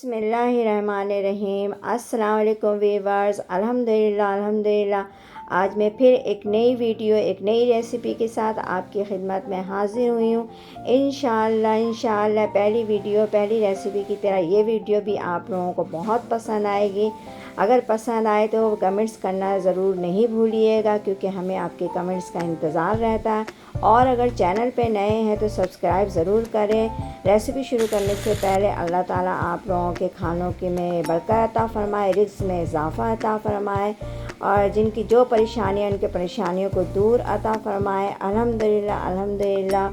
बिस्मिल्लाहिर्रहमानिर्रहीम। अस्सलाम वालेकुम वीवर्स। अल्हम्दुलिल्लाह आज मैं फिर एक नई वीडियो एक नई रेसिपी के साथ आपकी खिदमत में हाज़िर हुई हूँ। इंशाअल्लाह पहली वीडियो पहली रेसिपी की तरह ये वीडियो भी आप लोगों को बहुत पसंद आएगी। अगर पसंद आए तो कमेंट्स करना ज़रूर नहीं भूलिएगा, क्योंकि हमें आपके कमेंट्स का इंतज़ार रहता है। और अगर चैनल पे नए हैं तो सब्सक्राइब ज़रूर करें। रेसिपी शुरू करने से पहले अल्लाह ताला आप लोगों के खानों के में बरकत अता फ़रमाए, रिज़्क़ में इजाफ़ा अता फ़रमाए, और जिनकी जो परेशानियाँ उनके परेशानियों को दूर अता फ़रमाए। अल्हम्दुलिल्लाह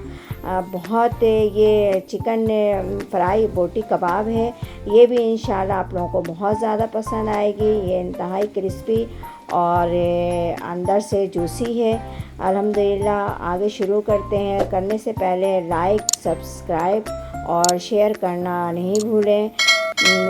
बहुत ये चिकन फ्राई बोटी कबाब है, ये भी इंशाल्लाह आप लोगों को बहुत ज़्यादा पसंद आएगी। ये इंतहाई क्रिस्पी और अंदर से जूसी है। अल्हम्दुलिल्लाह आगे शुरू करते हैं। करने से पहले लाइक सब्सक्राइब और शेयर करना नहीं भूलें। 4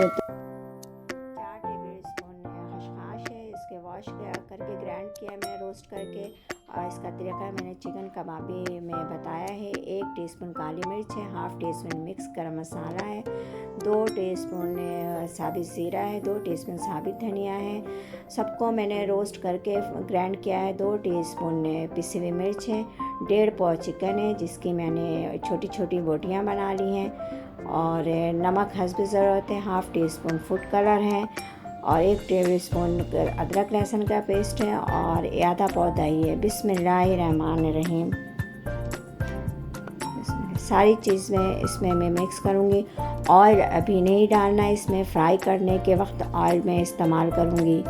टेबल स्पून खशखाश है, इसके वॉश करके ग्राइंड किया मैंने रोस्ट करके, और इसका तरीका मैंने चिकन कबाबी में बताया है। 1 टीस्पून काली मिर्च है, हाफ़ टीस्पून मिक्स गरम मसाला है, 2 टीस्पून साबित ज़ीरा है, 2 टीस्पून साबित धनिया है। सबको मैंने रोस्ट करके ग्राइंड किया है। 2 टीस्पून पिसी हुई मिर्च है, 1.5 पाव चिकन है जिसकी मैंने छोटी छोटी बोटियाँ बना ली हैं, और नमक हस्ब ज़रूरत है, half tea spoon food colour है, और 1 टेबल स्पून अदरक लहसुन का पेस्ट है, और आधा पाव दही है। बिस्मिल्लाहिर्रहमानिर्रहीम। सारी चीज़ें इसमें मैं मिक्स करूँगी। ऑयल अभी नहीं डालना, इसमें फ्राई करने के वक्त ऑयल मैं इस्तेमाल करूँगी।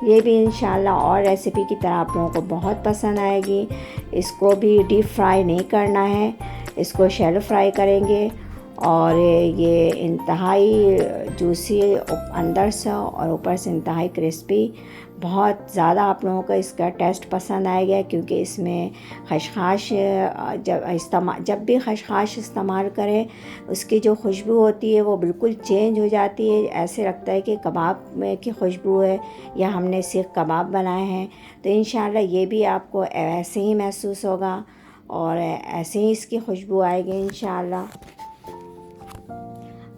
ये भी इंशाल्लाह और रेसिपी की तरह आप लोगों को बहुत पसंद आएगी। इसको भी डीप फ्राई नहीं करना है, इसको शैलो फ्राई करेंगे, और ये इंतहाई जूसी अंदर से और ऊपर से इंतहाई क्रिस्पी। बहुत ज़्यादा आप लोगों को इसका टेस्ट पसंद आएगा, क्योंकि इसमें खशखाश जब भी खशखाश इस्तेमाल करें उसकी जो खुशबू होती है वो बिल्कुल चेंज हो जाती है। ऐसे लगता है कि कबाब में की खुशबू है या हमने सिर्फ कबाब बनाए हैं। तो इंशाल्लाह ये भी आपको ऐसे ही महसूस होगा और ऐसे ही इसकी खुशबू आएगी इंशाल्लाह।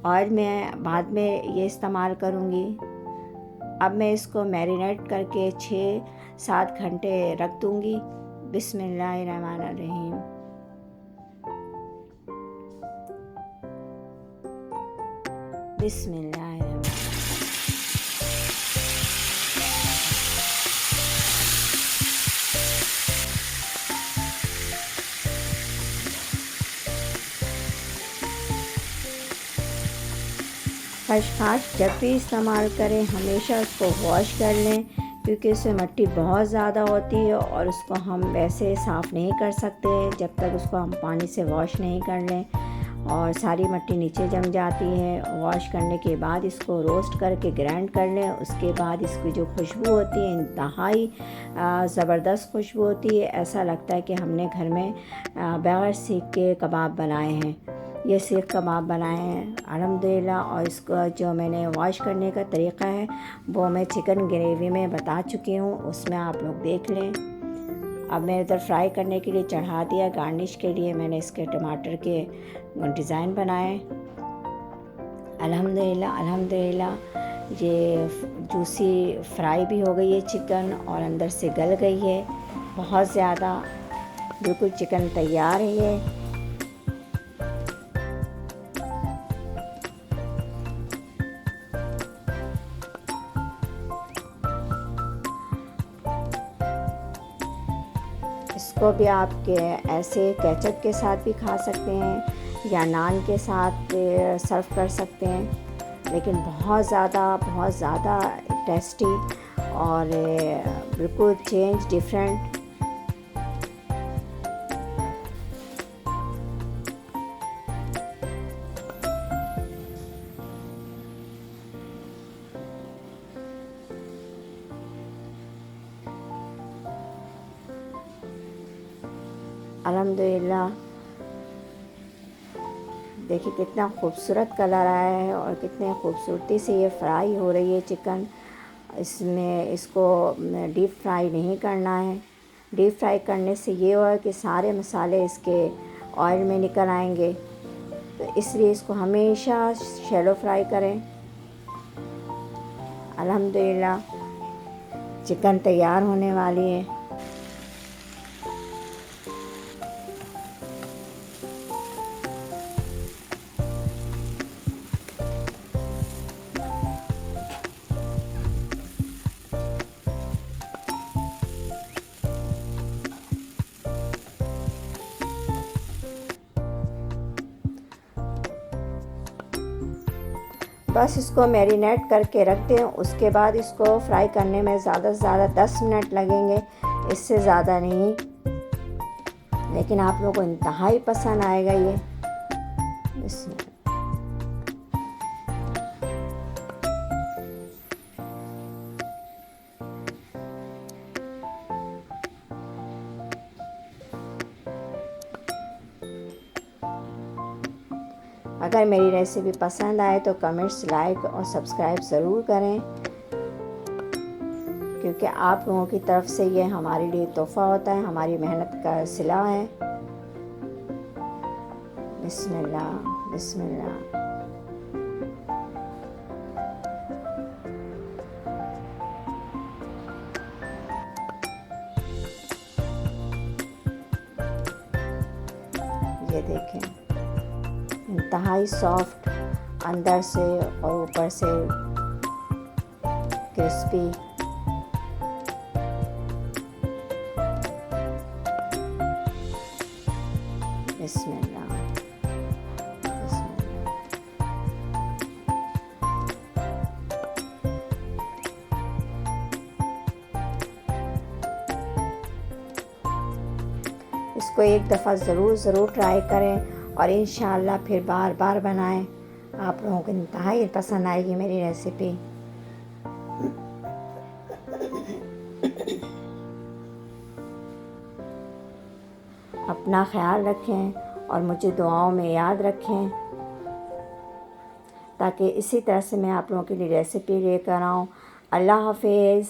और मैं बाद में ये इस्तेमाल करूँगी। अब मैं इसको मैरिनेट करके 6-7 घंटे रख दूँगी। बिस्मिल्लाहिर्रहमानिर्रहीम। बिस्मिल्लाहिर्रहमानिर्रहीम। खशखाश जब भी इस्तेमाल करें हमेशा उसको वॉश कर लें, क्योंकि उसमें मिट्टी बहुत ज़्यादा होती है और उसको हम वैसे साफ़ नहीं कर सकते जब तक उसको हम पानी से वॉश नहीं कर लें, और सारी मिट्टी नीचे जम जाती है। वॉश करने के बाद इसको रोस्ट करके ग्राइंड कर लें। उसके बाद इसकी जो खुशबू होती है इंतहाई ज़बरदस्त खुशबू होती है। ऐसा लगता है कि हमने घर में बगैर सीख के कबाब बनाए हैं। ये सीख कबाब बनाए हैं अल्हम्दुलिल्लाह। और इसको जो मैंने वॉश करने का तरीक़ा है वो मैं चिकन ग्रेवी में बता चुकी हूँ, उसमें आप लोग देख लें। अब मैं इधर फ्राई करने के लिए चढ़ा दिया। गार्निश के लिए मैंने इसके टमाटर के डिज़ाइन बनाए। अल्हम्दुलिल्लाह ये जूसी फ्राई भी हो गई है चिकन, और अंदर से गल गई है बहुत ज़्यादा। बिल्कुल चिकन तैयार है ये। इसको भी आप ऐसे केचप के साथ भी खा सकते हैं या नान के साथ सर्व कर सकते हैं, लेकिन बहुत ज़्यादा टेस्टी और बिल्कुल चेंज डिफरेंट। अल्हम्दुलिल्लाह देखिए कितना खूबसूरत कलर आया है और कितने खूबसूरती से ये फ्राई हो रही है चिकन। इसमें इसको डीप फ्राई नहीं करना है, डीप फ्राई करने से ये होगा कि सारे मसाले इसके ऑयल में निकल आएंगे, तो इसलिए इसको हमेशा शैलो फ्राई करें। अल्हम्दुलिल्लाह चिकन तैयार होने वाली है। बस इसको मैरिनेट करके रख दें। उसके बाद इसको फ्राई करने में ज़्यादा से ज़्यादा 10 मिनट लगेंगे, इससे ज़्यादा नहीं। लेकिन आप लोगों को इंतहाई पसंद आएगा ये। इसमें अगर मेरी रेसिपी पसंद आए तो कमेंट्स, लाइक और सब्सक्राइब ज़रूर करें, क्योंकि आप लोगों की तरफ से ये हमारे लिए तोहफ़ा होता है, हमारी मेहनत का सिला है। बिस्मिल्लाह बिस्मिल्लाह। ये देखें, इंतहाई सॉफ्ट अंदर से और ऊपर से क्रिस्पी। बिस्मिल्लाह बिस्मिल्लाह। इसको एक दफ़ा ज़रूर ट्राई करें और इंशाअल्लाह फिर बार बार बनाएं। आप लोगों को इंतहाई पसंद आएगी मेरी रेसिपी। अपना ख्याल रखें और मुझे दुआओं में याद रखें, ताकि इसी तरह से मैं आप लोगों के लिए रेसिपी लेकर आऊँ। अल्लाह हाफ़िज़।